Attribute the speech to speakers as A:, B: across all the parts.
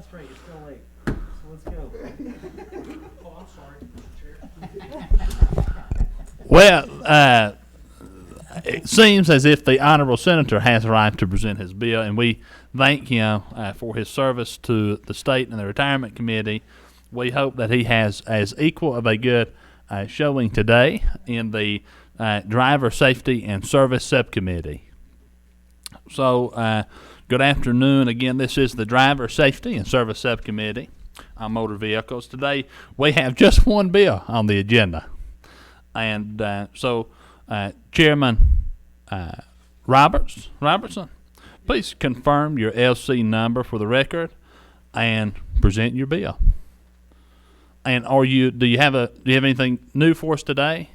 A: straight. It's still late. So let's go.
B: Oh, I'm sorry, Mr. Chair.
C: Well, it seems as if the honorable senator has the right to present his bill, and we thank him for his service to the state and the retirement committee. We hope that he has as equal of a good showing today in the driver safety and service subcommittee. So, good afternoon. Again, this is the driver safety and service subcommittee on motor vehicles. Today, we have just one bill on the agenda. And Chairman Robertson, please confirm your LC number for the record and present your bill. And do you have anything new for us today?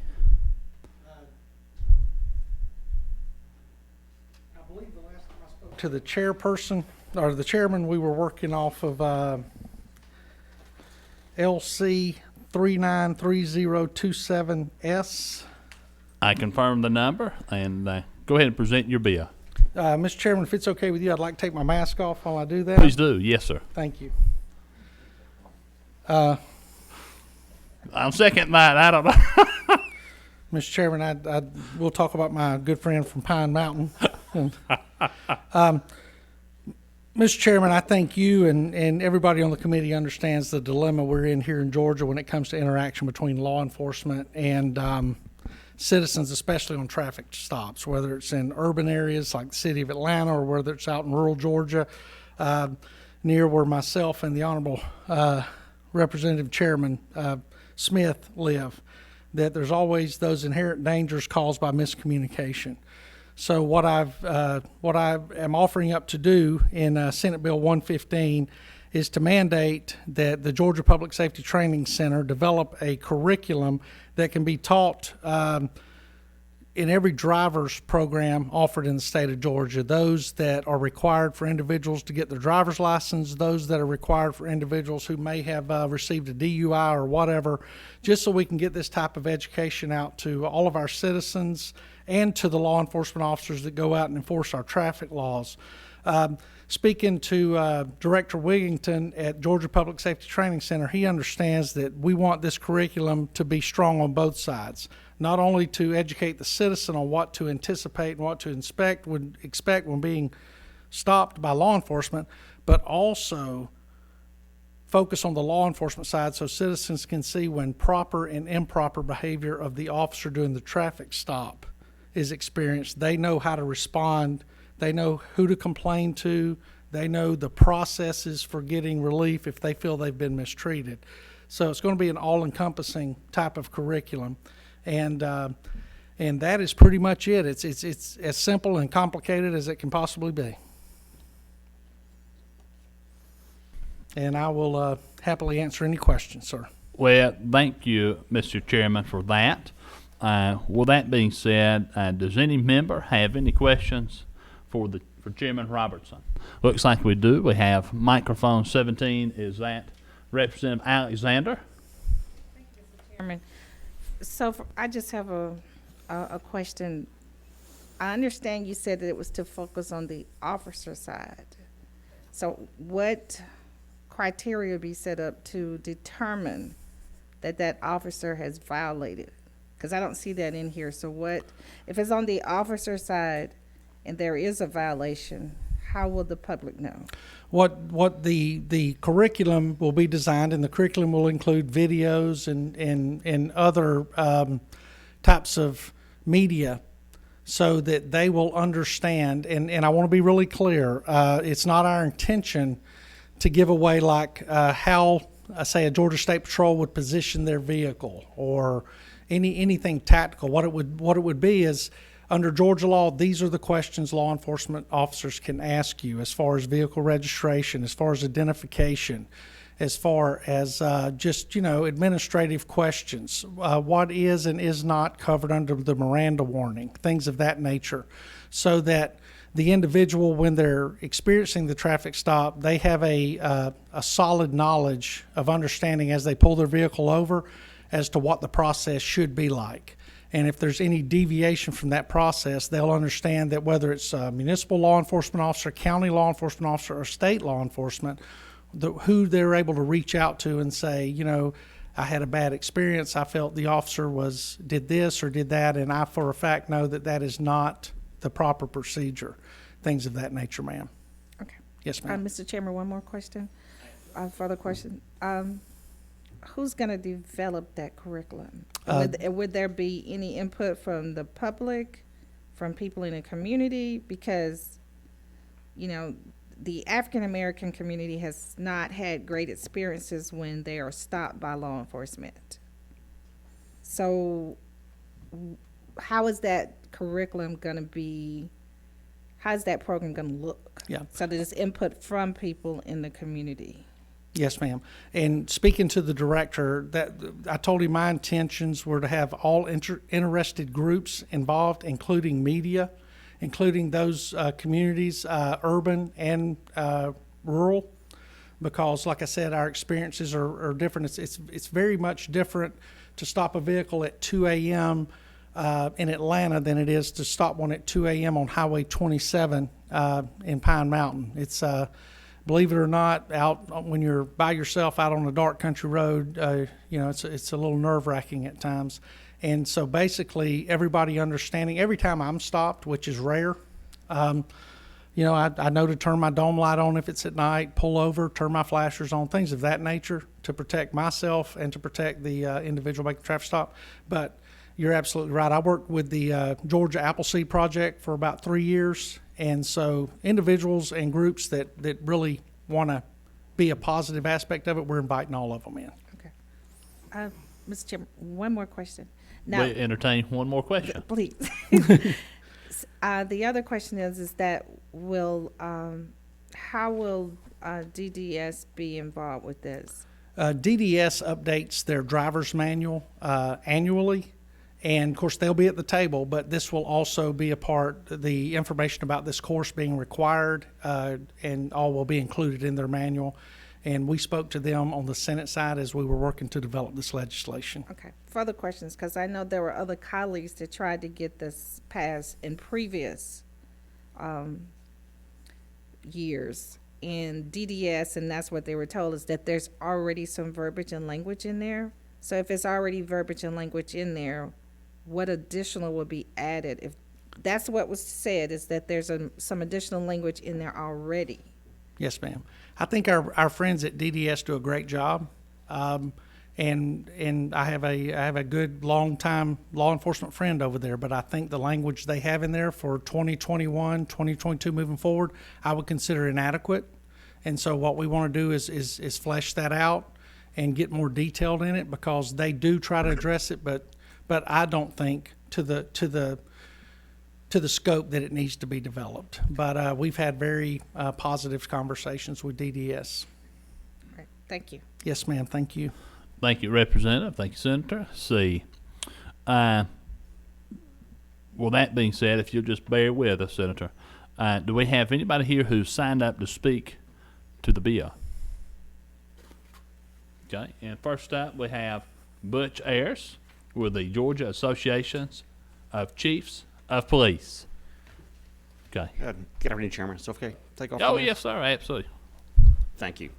B: I believe the last time I spoke to the chairperson, or the chairman, we were working off of LC 393027S.
C: I confirm the number, and go ahead and present your bill.
B: Mr. Chairman, if it's okay with you, I'd like to take my mask off while I do that.
C: Please do. Yes, sir.
B: Thank you.
C: I'm second that. I don't know.
B: Mr. Chairman, we'll talk about my good friend from Pine Mountain. Mr. Chairman, I think you and everybody on the committee understands the dilemma we're in here in Georgia when it comes to interaction between law enforcement and citizens, especially on traffic stops, whether it's in urban areas like the city of Atlanta or whether it's out in rural Georgia, near where myself and the Honorable Representative Chairman Smith live, that there's always those inherent dangers caused by miscommunication. So what I am offering up to do in Senate Bill 115 is to mandate that the Georgia Public Safety Training Center develop a curriculum that can be taught in every driver's program offered in the state of Georgia, those that are required for individuals to get their driver's license, those that are required for individuals who may have received a DUI or whatever, just so we can get this type of education out to all of our citizens and to the law enforcement officers that go out and enforce our traffic laws. Speaking to Director Wigington at Georgia Public Safety Training Center, he understands that we want this curriculum to be strong on both sides, not only to educate the citizen on what to anticipate and what to expect when being stopped by law enforcement, but also focus on the law enforcement side so citizens can see when proper and improper behavior of the officer during the traffic stop is experienced. They know how to respond. They know who to complain to. They know the processes for getting relief if they feel they've been mistreated. So it's going to be an all-encompassing type of curriculum, and that is pretty much it. It's as simple and complicated as it can possibly be. And I will happily answer any questions, sir.
C: Well, thank you, Mr. Chairman, for that. With that being said, does any member have any questions for Chairman Robertson? Looks like we do. We have microphone 17. Is that Representative Alexander?
D: Thank you, Mr. Chairman. So I just have a question. I understand you said that it was to focus on the officer side. So what criteria would be set up to determine that officer has violated? Because I don't see that in here. So what, if it's on the officer side and there is a violation, how will the public know?
B: What the curriculum will be designed, and the curriculum will include videos and other types of media so that they will understand, and I want to be really clear, it's not our intention to give away like how, say, a Georgia State Patrol would position their vehicle or anything tactical. What it would be is, under Georgia law, these are the questions law enforcement officers can ask you as far as vehicle registration, as far as identification, as far as just, administrative questions. What is and is not covered under the Miranda warning, things of that nature, so that the individual, when they're experiencing the traffic stop, they have a solid knowledge of understanding as they pull their vehicle over as to what the process should be like. And if there's any deviation from that process, they'll understand that whether it's a municipal law enforcement officer, county law enforcement officer, or state law enforcement, who they're able to reach out to and say, you know, I had a bad experience. I felt the officer did this or did that, and I for a fact know that that is not the proper procedure. Things of that nature, ma'am.
D: Okay.
B: Yes, ma'am.
D: Mr. Chairman, one more question, further question. Who's gonna develop that curriculum? Would there be any input from the public, from people in the community? Because, you know, the African-American community has not had great experiences when they are stopped by law enforcement. So how is that curriculum gonna be, how's that program gonna look?
B: Yeah.
D: So there's input from people in the community.
B: Yes, ma'am. And speaking to the director, that I told him my intentions were to have all interested groups involved, including media, including those communities, urban and rural, because, like I said, our experiences are different. It's very much different to stop a vehicle at 2 a.m. In Atlanta than it is to stop one at 2 a.m. on Highway 27 in Pine Mountain. It's believe it or not, out when you're by yourself out on a dark country road, you know, it's a little nerve-wracking at times. And so basically everybody understanding, every time I'm stopped, which is rare, you know, I know to turn my dome light on if it's at night, pull over, turn my flashers on, things of that nature to protect myself and to protect the individual making the traffic stop. But you're absolutely right. I worked with the Georgia Appleseed Project for about 3 years. And so individuals and groups that really want to be a positive aspect of it, we're inviting all of them in.
D: Okay. Mr. Chairman, one more question. Now,
C: We entertain one more question.
D: please. The other question is that how will DDS be involved with this?
B: DDS updates their driver's manual annually. And of course, they'll be at the table, but this will also be a part, the information about this course being required, and all will be included in their manual. And we spoke to them on the Senate side as we were working to develop this legislation.
D: Okay. Further questions, because I know there were other colleagues that tried to get this passed in previous years in DDS, and that's what they were told, is that there's already some verbiage and language in there. So if it's already verbiage and language in there, what additional would be added? If that's what was said, is that there's some additional language in there already.
B: Yes, ma'am. I think our friends at DDS do a great job. And I have a good long-time law enforcement friend over there, but I think the language they have in there for 2021, 2022 moving forward, I would consider inadequate. And so what we want to do is flesh that out and get more detailed in it, because they do try to address it, but I don't think to the scope that it needs to be developed. But we've had very positive conversations with DDS.
D: All right. Thank you.
B: Yes, ma'am. Thank you.
C: Thank you, Representative. Thank you, Senator. See, well, that being said, if you'll just bear with us, Senator, do we have anybody here who's signed up to speak to the bill? Okay, and first up we have Butch Ayers with the Georgia Associations of Chiefs of Police. Okay.
E: Good afternoon, Chairman. It's okay. Take off.
C: Oh,
E: the mask?
C: yes, sir. Absolutely.
E: Thank you.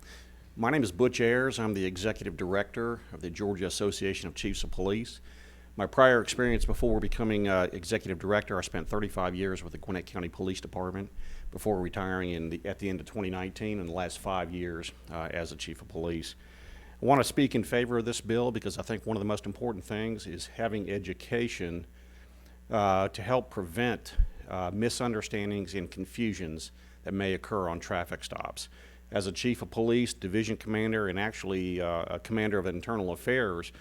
E: My name is Butch Ayers. I'm the Executive Director of the Georgia Association of Chiefs of Police. My prior experience before becoming Executive Director, I spent 35 years with the Gwinnett County Police Department before retiring at the end of 2019, and the last 5 years as a Chief of Police. I want to speak in favor of this bill because I think one of the most important things is having education to help prevent misunderstandings and confusions that may occur on traffic stops. As a Chief of Police, Division Commander, and actually a Commander of Internal Affairs,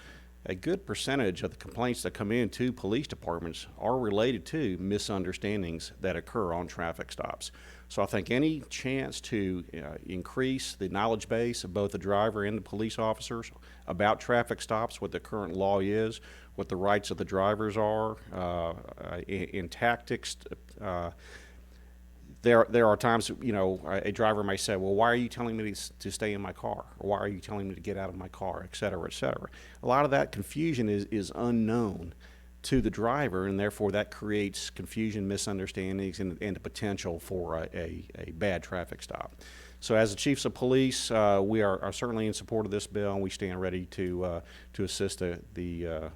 E: a good percentage of the complaints that come into police departments are related to misunderstandings that occur on traffic stops. So I think any chance to increase the knowledge base of both the driver and the police officers about traffic stops, what the current law is, what the rights of the drivers are, in tactics. There are times, you know, a driver may say, well, why are you telling me to stay in my car? Or why are you telling me to get out of my car, et cetera, et cetera. A lot of that confusion is unknown to the driver, and therefore that creates confusion, misunderstandings, and the potential for a bad traffic stop. So as the chiefs of police, we are certainly in support of this bill, and we stand ready to assist the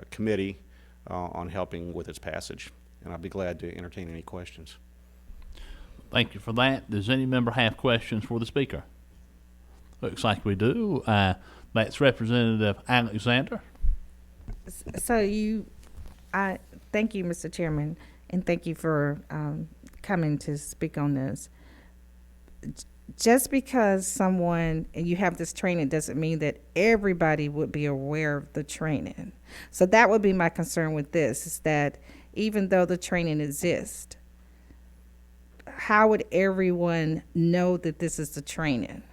E: committee on helping with its passage. And I'll be glad to entertain any questions.
C: Thank you for that. Does any member have questions for the speaker? Looks like we do. That's Representative Alexander.
D: So I thank you, Mr. Chairman, and thank you for coming to speak on this. Just because and you have this training doesn't mean that everybody would be aware of the training. So that would be my concern with this, is that even though the training exists, how would everyone know that this is the training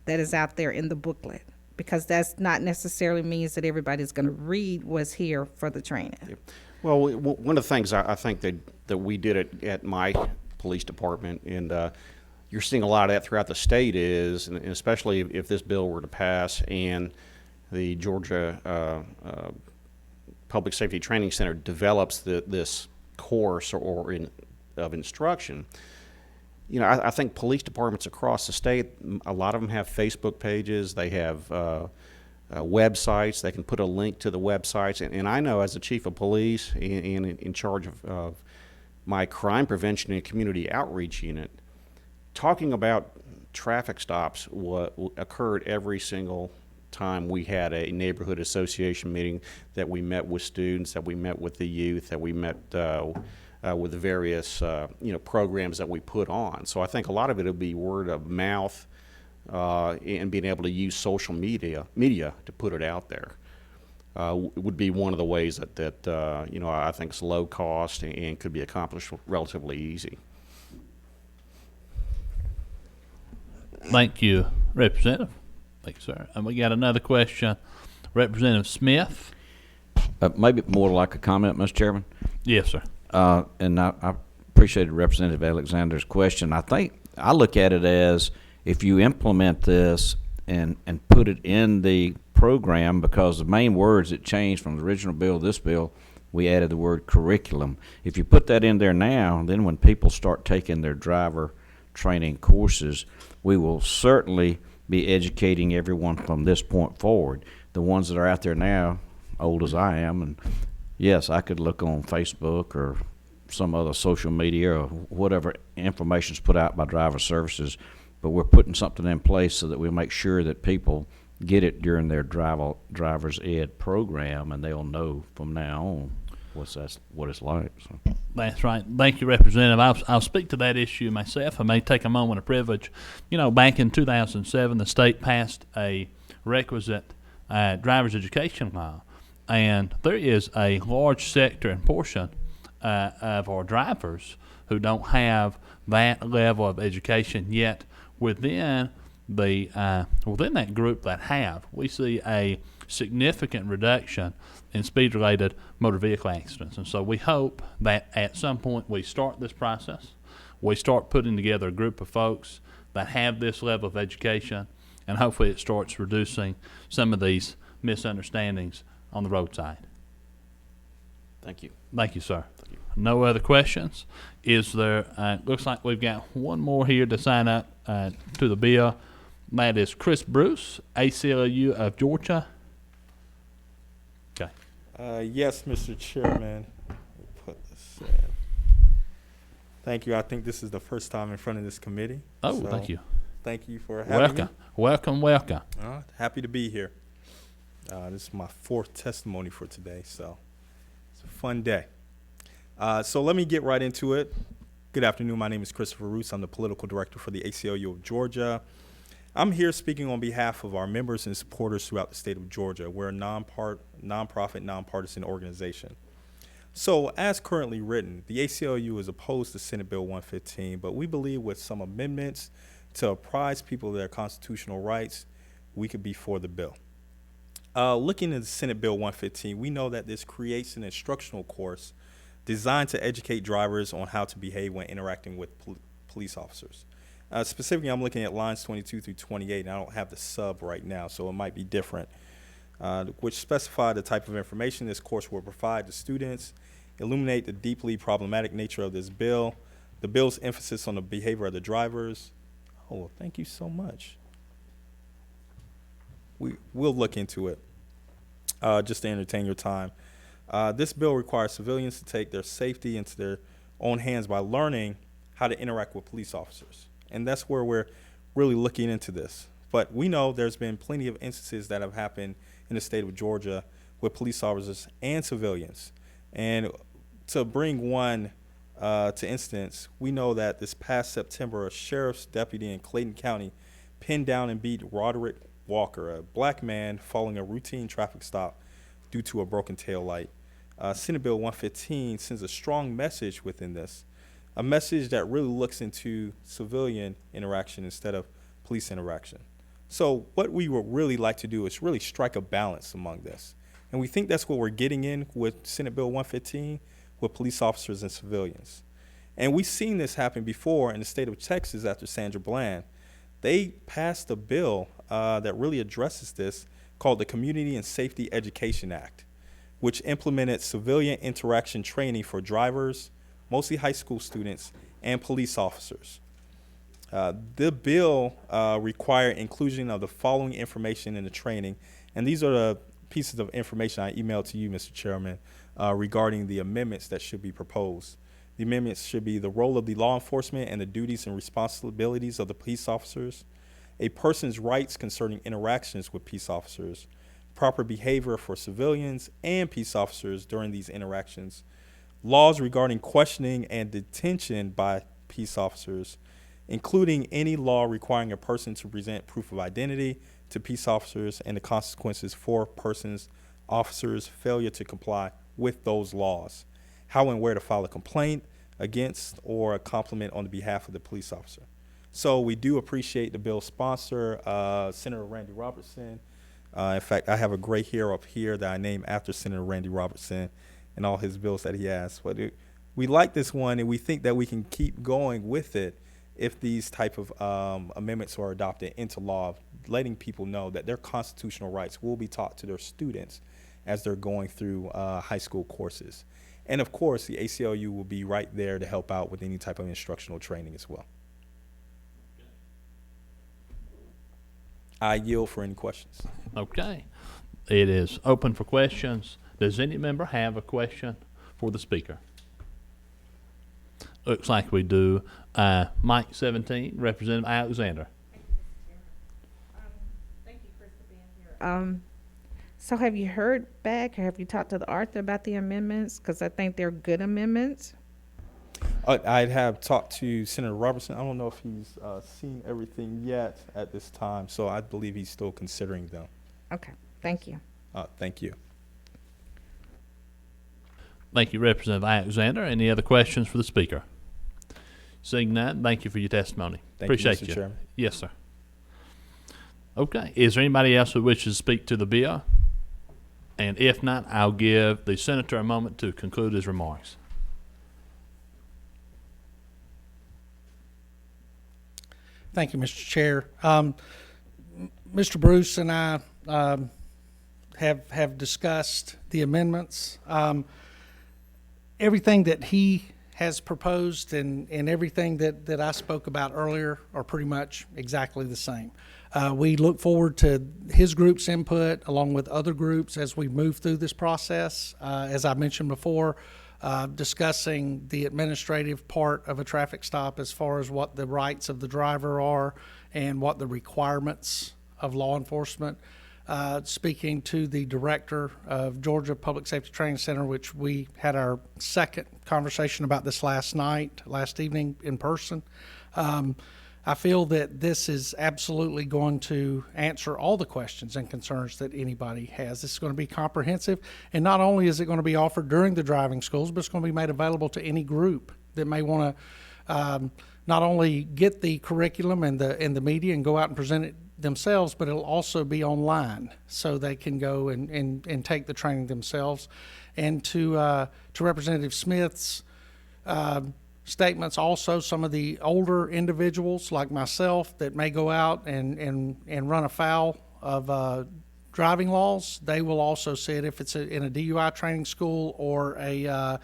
D: that is out there in the booklet? Because that's not necessarily means that everybody's going to read what's here for the training.
E: Yep. Well, one of the things I think that we did at my police department, and you're seeing a lot of that throughout the state, is, and especially if this bill were to pass and the Georgia Public Safety Training Center develops this course of instruction. You know, I think police departments across the state, a lot of them have Facebook pages. They have websites. They can put a link to the websites. And I know, as the chief of police and in charge of my crime prevention and community outreach unit, talking about traffic stops occurred every single time we had a neighborhood association meeting, that we met with students, that we met with the youth, that we met with the various programs that we put on. So I think a lot of it will be word of mouth and being able to use social media to put it out there. Would be one of the ways that I think is low cost and could be accomplished relatively easy.
C: Thank you, Representative. Thank you, sir. And we got another question. Representative Smith.
F: Maybe more like a comment, Mr. Chairman.
C: Yes, sir.
F: And I appreciated Representative Alexander's question. I think I look at it as, if you implement this and put it in the program, because the main words that changed from the original bill to this bill, we added the word curriculum. If you put that in there now, then when people start taking their driver training courses, we will certainly be educating everyone from this point forward. The ones that are out there now, old as I am, and yes, I could look on Facebook or some other social media or whatever information is put out by driver services, but we're putting something in place so that we make sure that people get it during their driver's ed program, and they'll know from now on what it's like. So.
C: That's right. Thank you, Representative. I'll speak to that issue myself. I may take a moment of privilege. You know, back in 2007, the state passed a requisite driver's education law, and there is a large sector and portion of our drivers who don't have that level of education yet. Within that group that have, we see a significant reduction in speed-related motor vehicle accidents. And so we hope that at some point we start this process, we start putting together a group of folks that have this level of education, and hopefully it starts reducing some of these misunderstandings on the roadside.
E: Thank you.
C: Thank you, sir. Thank you. No other questions? Is there, looks like we've got one more here to sign up to the bill. That is Chris Bruce, ACLU of Georgia. Okay.
G: Yes, Mr. Chairman. We'll put this in. Thank you. I think this is the first time in front of this committee.
C: Oh,
G: so
C: thank you.
G: Thank you for having me.
C: Welcome.
G: Happy to be here. This is my fourth testimony for today, so it's a fun day. So let me get right into it. Good afternoon. My name is Christopher Roos. I'm the political director for the ACLU of Georgia. I'm here speaking on behalf of our members and supporters throughout the state of Georgia. We're a nonprofit, nonpartisan organization. So as currently written, the ACLU is opposed to Senate Bill 115, but we believe with some amendments to apprise people of their constitutional rights, we could be for the bill. Looking at Senate Bill 115, we know that this creates an instructional course designed to educate drivers on how to behave when interacting with police officers. Specifically, I'm looking at lines 22 through 28, and I don't have the sub right now, so it might be different, which specify the type of information this course will provide to students, illuminate the deeply problematic nature of this bill, the bill's emphasis on the behavior of the drivers. well, thank you so much. We'll look into it, just to entertain your time. This bill requires civilians to take their safety into their own hands by learning how to interact with police officers. And that's where we're really looking into this. But we know there's been plenty of instances that have happened in the state of Georgia with police officers and civilians. And to bring one to instance, we know that this past September, a sheriff's deputy in Clayton County pinned down and beat Roderick Walker, a black man, following a routine traffic stop due to a broken tail light. Senate Bill 115 sends a strong message within this, a message that really looks into civilian interaction instead of police interaction. So what we would really like to do is really strike a balance among this. And we think that's what we're getting in with Senate Bill 115 with police officers and civilians. And we've seen this happen before in the state of Texas after Sandra Bland. They passed a bill that really addresses this called the Community and Safety Education Act, which implemented civilian interaction training for drivers, mostly high school students, and police officers. The bill required inclusion of the following information in the training, and these are the pieces of information I emailed to you, Mr. Chairman, regarding the amendments that should be proposed. The amendments should be the role of the law enforcement and the duties and responsibilities of the police officers, a person's rights concerning interactions with peace officers, proper behavior for civilians and peace officers during these interactions, laws regarding questioning and detention by peace officers, including any law requiring a person to present proof of identity to peace officers and the consequences for officers' failure to comply with those laws, how and where to file a complaint against or a compliment on the behalf of the police officer. So we do appreciate the bill's sponsor, Senator Randy Robertson. In fact, I have a gray hair up here that I named after Senator Randy Robertson and all his bills that he has. But we like this one, and we think that we can keep going with it if these type of amendments are adopted into law, letting people know that their constitutional rights will be taught to their students as they're going through high school courses. And of course, the ACLU will be right there to help out with any type of instructional training as well. I yield for any questions.
C: Okay. It is open for questions. Does any member have a question for the speaker? Looks like we do. Mike 17, Representative Alexander.
D: Thank you, Chris, for being here. So have you heard back, or have you talked to the Arthur about the amendments? Because I think they're good amendments.
G: I have talked to Senator Robertson. I don't know if he's seen everything yet at this time, so I believe he's still considering them.
D: Okay, thank you.
G: Thank you.
C: Thank you, Representative Alexander. Any other questions for the speaker? Seeing none, thank you for your testimony.
G: Thank you,
C: Appreciate
G: Mr. Chairman.
C: Yes, sir. Okay. Is there anybody else who wishes to speak to the bill? And if not, I'll give the senator a moment to conclude his remarks.
B: Thank you, Mr. Chair. Mr. Bruce and I have discussed the amendments. Everything that he has proposed and everything that I spoke about earlier are pretty much exactly the same. We look forward to his group's input along with other groups as we move through this process. As I mentioned before, discussing the administrative part of a traffic stop as far as what the rights of the driver are and what the requirements of law enforcement. Speaking to the director of Georgia Public Safety Training Center, which we had our second conversation about this last evening in person. I feel that this is absolutely going to answer all the questions and concerns that anybody has. This is going to be comprehensive, and not only is it going to be offered during the driving schools, but it's going to be made available to any group that may want to not only get the curriculum and the media and go out and present it themselves, but it'll also be online, so they can go and take the training themselves. And to Representative Smith's statements, also some of the older individuals like myself that may go out and run afoul of driving laws, they will also see it if it's in a DUI training school or a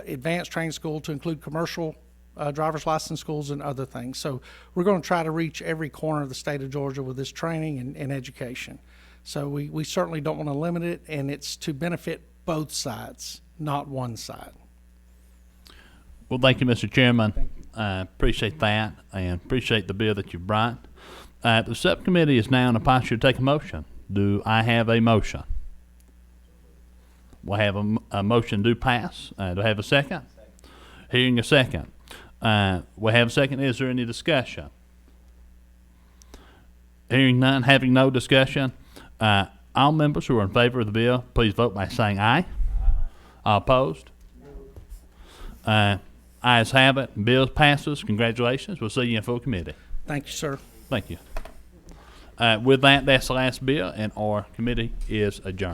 B: advanced training school to include commercial driver's license schools, and other things. So we're going to try to reach every corner of the state of Georgia with this training and education. So we certainly don't want to limit it, and it's to benefit both sides, not one side.
C: Well, thank you, Mr. Chairman. Appreciate that and appreciate the bill that you brought. The subcommittee is now in a posture to take a motion. Do I have a motion? We'll have a motion do pass. Do I have a second? Hearing a second. We'll have a second. Is there any discussion? Hearing none, having no discussion, all members who are in favor of the bill, please vote by saying aye. All opposed? Ayes have it. Bill passes. Congratulations. We'll see you in full committee.
B: Thank you, sir.
C: Thank you. With that, that's the last bill, and our committee is adjourned.